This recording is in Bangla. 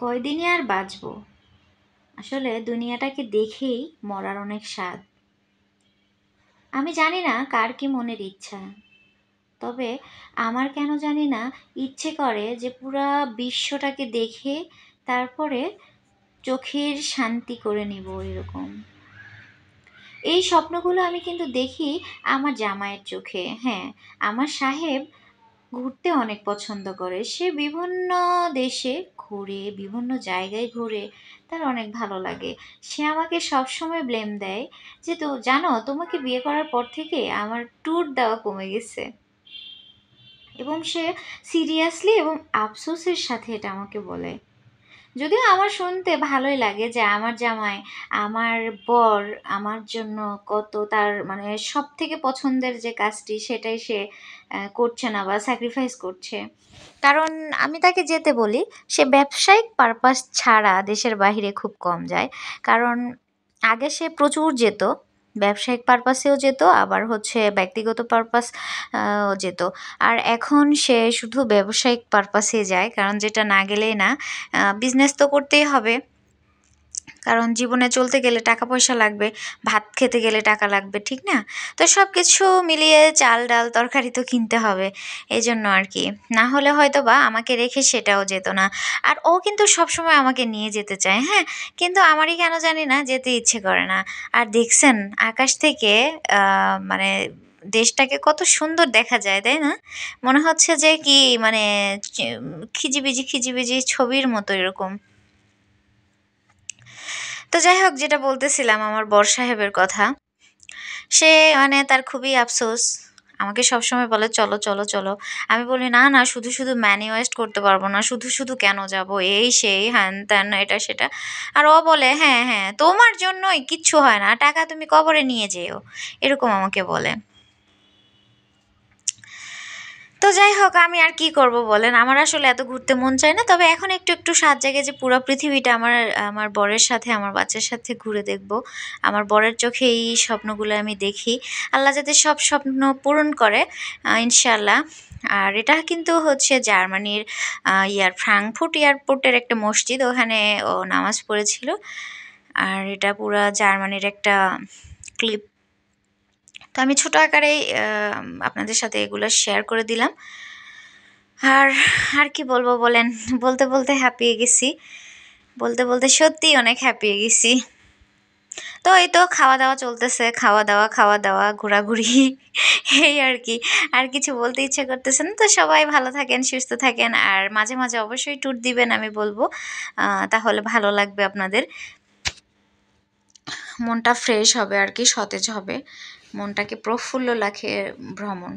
কয়দিনই আর বাঁচবো। আসলে দুনিয়াটাকে দেখেই মরার অনেক স্বাদ। আমি জানি না কার কি মনের ইচ্ছা, তবে আমার কেন জানি না ইচ্ছে করে যে পুরা বিশ্বটাকে দেখে তারপরে চোখের শান্তি করে নিব এরকম। এই স্বপ্নগুলো আমি কিন্তু দেখি আমার জামাইয়ের চোখে। হ্যাঁ, আমার সাহেব ঘুরতে অনেক পছন্দ করে। সে বিভিন্ন দেশে ঘুরে, বিভিন্ন জায়গায় ঘুরে, তার অনেক ভালো লাগে। সে আমাকে সবসময় ব্লেম দেয় যে, তো জানো তোমাকে বিয়ে করার পর থেকে আমার ট্যুর দেওয়া কমে গেছে। এবং সে সিরিয়াসলি এবং আফসোসের সাথে এটা আমাকে বলে। যদিও আমার শুনতে ভালোই লাগে যে আমার জামাই, আমার বর আমার জন্য কত তার মানে সব থেকে পছন্দের যে কাজটি সেটাই সে করছে না বা স্যাক্রিফাইস করছে। কারণ আমি তাকে যেতে বলি, সে ব্যবসায়িক পারপাস ছাড়া দেশের বাইরে খুব কম যায়। কারণ আগে সে প্রচুর যেত, ব্যবসায়িক পারপাসেও যেত, আবার হচ্ছে ব্যক্তিগত পারপাস যেত। আর এখন সে শুধু ব্যবসায়িক পারপাসে যায়, কারণ যেটা না গেলেই না। বিজনেস তো করতেই হবে, কারণ জীবনে চলতে গেলে টাকা পয়সা লাগবে, ভাত খেতে গেলে টাকা লাগবে, ঠিক না? তো সব কিছু মিলিয়ে চাল ডাল তরকারি তো কিনতে হবে, এই জন্য আর কি। না হলে হয়তো বা আমাকে রেখে সেটাও যেত না। আর ও কিন্তু সবসময় আমাকে নিয়ে যেতে চায়, হ্যাঁ, কিন্তু আমারই কেন জানি না যেতে ইচ্ছে করে না। আর দেখছেন আকাশ থেকে মানে দেশটাকে কত সুন্দর দেখা যায়, তাই না? মনে হচ্ছে যে কি মানে খিজিবিজি খিজিবিজি ছবির মতো এরকম। তো যাই হোক, যেটা বলতেছিলাম আমার বর সাহেবের কথা, সে মানে তার খুবই আফসোস। আমাকে সবসময় বলে চলো চলো চলো। আমি বলি না না, শুধু শুধু মানি ওয়েস্ট করতে পারবো না, শুধু শুধু কেন যাব, এই সেই হ্যান ত্যান এটা সেটা। আর ও বলে হ্যাঁ হ্যাঁ তোমার জন্যই কিচ্ছু হয় না, টাকা তুমি কবরে নিয়ে যেও, এরকম আমাকে বলে। তো যাই হোক, আমি আর কি করব বলেন, আমার আসলে এত ঘুরতে মন চায় না। তবে এখন একটু একটু স্বাদ জাগে যে পুরো পৃথিবীটা আমার আমার বরের সাথে আমার বাচ্চার সাথে ঘুরে দেখব। আমার বরের চোখে এই স্বপ্নগুলো আমি দেখি। আল্লাহ যাতে সব স্বপ্ন পূরণ করে, ইনশাল্লাহ। আর এটা কিন্তু হচ্ছে জার্মানির ফ্রাঙ্কফুর্ট এয়ারপোর্টের একটা মসজিদ, ওখানে ও নামাজ পড়েছিল। আর এটা পুরা জার্মানির একটা ক্লিপ। তো আমি ছোট আকারেই আপনাদের সাথে এগুলো শেয়ার করে দিলাম। আর আর কি বলবো বলেন, বলতে বলতে হাঁপিয়ে গেছি, বলতে বলতে সত্যিই অনেক হাঁপিয়ে গেছি। তো এই তো খাওয়া দাওয়া চলতেছে, খাওয়া দাওয়া খাওয়া দাওয়া ঘোরাঘুরি এই আর কি। আর কিছু বলতে ইচ্ছে করতেছে না। তো সবাই ভালো থাকেন, সুস্থ থাকেন, আর মাঝে মাঝে অবশ্যই ট্যুর দিবেন, আমি বলবো। তাহলে ভালো লাগবে আপনাদের, মনটা ফ্রেশ হবে আর কি, সতেজ হবে, মনটাকে প্রফুল্ল রাখে ভ্রমণ।